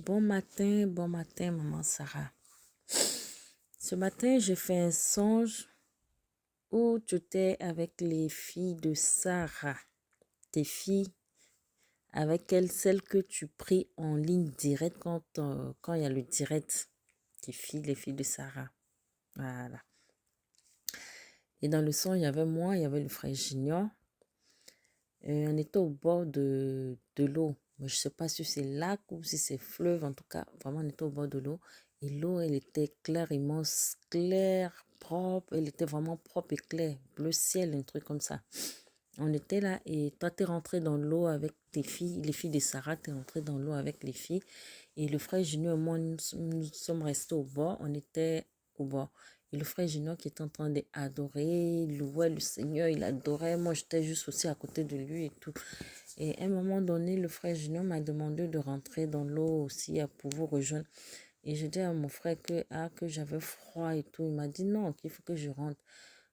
Bon matin, maman Sarah. Ce matin, j'ai fait un songe où tu étais avec les filles de Sarah. Tes filles, avec elles, celles que tu pries en ligne directe quand il y a le direct. Tes filles, les filles de Sarah. Voilà. Et dans le son, il y avait moi, il y avait le frère Junior. Et on était au bord de l'eau. Mais je ne sais pas si c'est lac ou si c'est fleuve. En tout cas, vraiment, on était au bord de l'eau. Et l'eau, elle était claire, immense, claire, propre. Elle était vraiment propre et claire. Bleu ciel, un truc comme ça. On était là et toi, tu es rentré dans l'eau avec tes filles, les filles de Sarah, tu es rentré dans l'eau avec les filles. Et le frère Junior et moi, nous sommes restés au bord. On était au bord. Et le frère Junior qui était en train d'adorer, il louait le Seigneur, il adorait. Moi, j'étais juste aussi à côté de lui et tout. Et à un moment donné, le frère Junior m'a demandé de rentrer dans l'eau aussi pour vous rejoindre. Et je dis à mon frère que j'avais froid et tout. Il m'a dit non, qu'il faut que je rentre.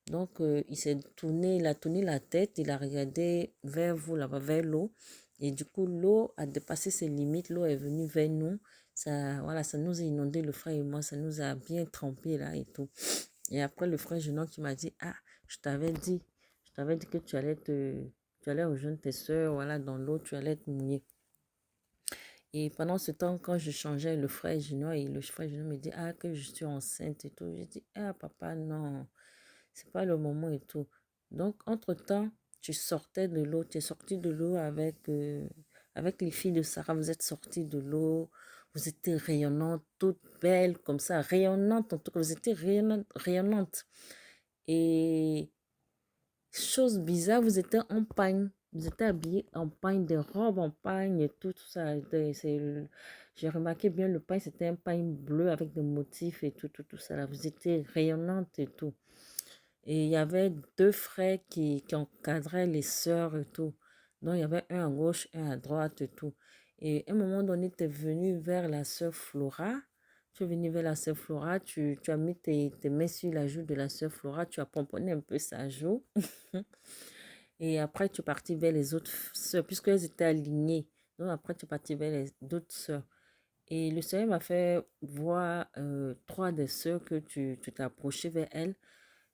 Donc, il s'est tourné, il a tourné la tête, il a regardé vers vous, là-bas, vers l'eau. Et du coup, l'eau a dépassé ses limites, l'eau est venue vers nous. Ça, voilà, ça nous a inondé, le frère et moi, ça nous a bien trempé là et tout. Et après, le frère Jean qui m'a dit, ah, je t'avais dit que tu allais rejoindre tes soeurs, voilà, dans l'eau, tu allais te mouiller. Et pendant ce temps, quand je changeais le frère Junior, et le frère Junior me dit, ah, que je suis enceinte et tout. J'ai dit, ah, papa, non, c'est pas le moment et tout. Donc, entre-temps, tu sortais de l'eau, tu es sorti de l'eau avec les filles de Sarah, vous êtes sortis de l'eau, vous étiez rayonnantes, toutes belles, comme ça, rayonnantes, en tout cas, vous étiez rayonnantes. Et chose bizarre, vous étiez en pagne. Vous étiez habillés en pagne, des robes en pagne et tout, tout ça. J'ai remarqué bien le pagne, c'était un pagne bleu avec des motifs et tout, tout, tout ça. Là. Vous étiez rayonnantes et tout. Et il y avait deux frères qui encadraient les sœurs et tout. Donc, il y avait un à gauche, un à droite et tout. Et à un moment donné, tu es venu vers la sœur Flora. Tu es venu vers la sœur Flora, tu as mis tes mains sur la joue de la sœur Flora, tu as pomponné un peu sa joue. Et après, tu es parti vers les autres sœurs, puisqu'elles étaient alignées. Donc, après, tu es parti vers les d'autres sœurs. Et le Seigneur m'a fait voir trois des sœurs que tu t'es approché vers elles.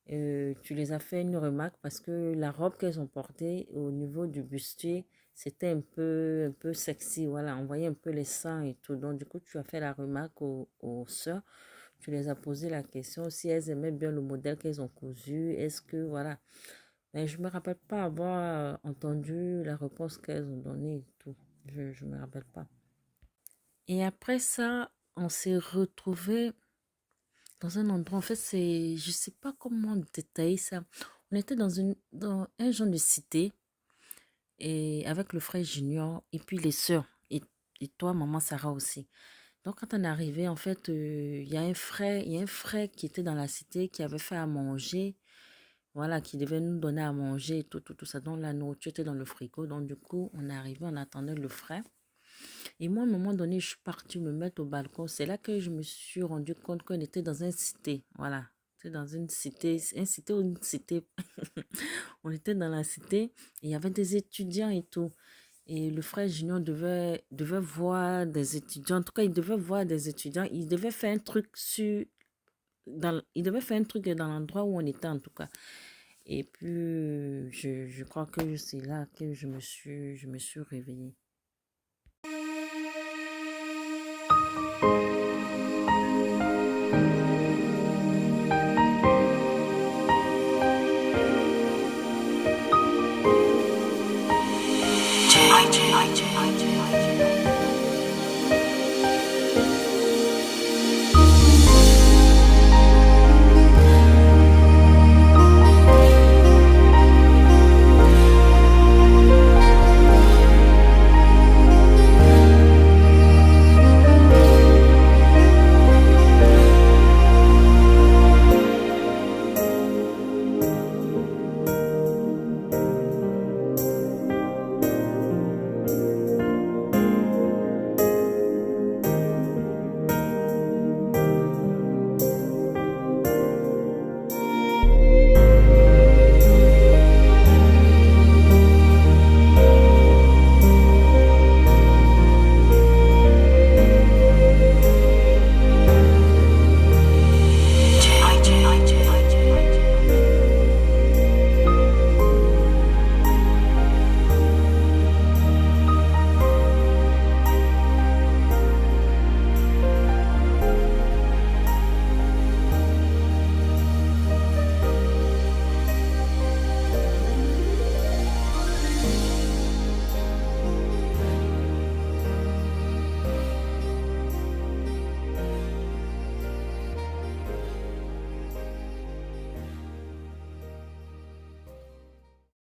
Tu les as fait une remarque parce que la robe qu'elles ont portée au niveau du bustier, c'était un peu sexy. Voilà, on voyait un peu les seins et tout. Donc, du coup, tu as fait la remarque aux sœurs. Tu les as posé la question si elles aimaient bien le modèle qu'elles ont cousu. Est-ce que, voilà. Mais je ne me rappelle pas avoir entendu la réponse qu'elles ont donnée et tout. Je ne me rappelle pas. Et après ça, on s'est retrouvés dans un endroit. En fait, je ne sais pas comment détailler ça. On était dans un genre de cité et avec le frère Junior et puis les sœurs et toi, maman Sarah aussi. Donc, quand on est arrivé, en fait, il y a il y a un frère qui était dans la cité qui avait fait à manger. Voilà, qui devait nous donner à manger et tout, tout, tout ça. Donc, la nourriture était dans le frigo. Donc, du coup, on est arrivé, on attendait le frère. Et moi, à un moment donné, je suis partie me mettre au balcon. C'est là que je me suis rendu compte qu'on était dans une cité. Voilà. C'était dans une cité ou une cité. On était dans la cité et il y avait des étudiants et tout. Et le frère Junior devait voir des étudiants. En tout cas, il devait voir des étudiants. Il devait faire un truc il devait faire un truc dans l'endroit où on était, en tout cas. Et puis, je crois que c'est là que je me suis réveillée.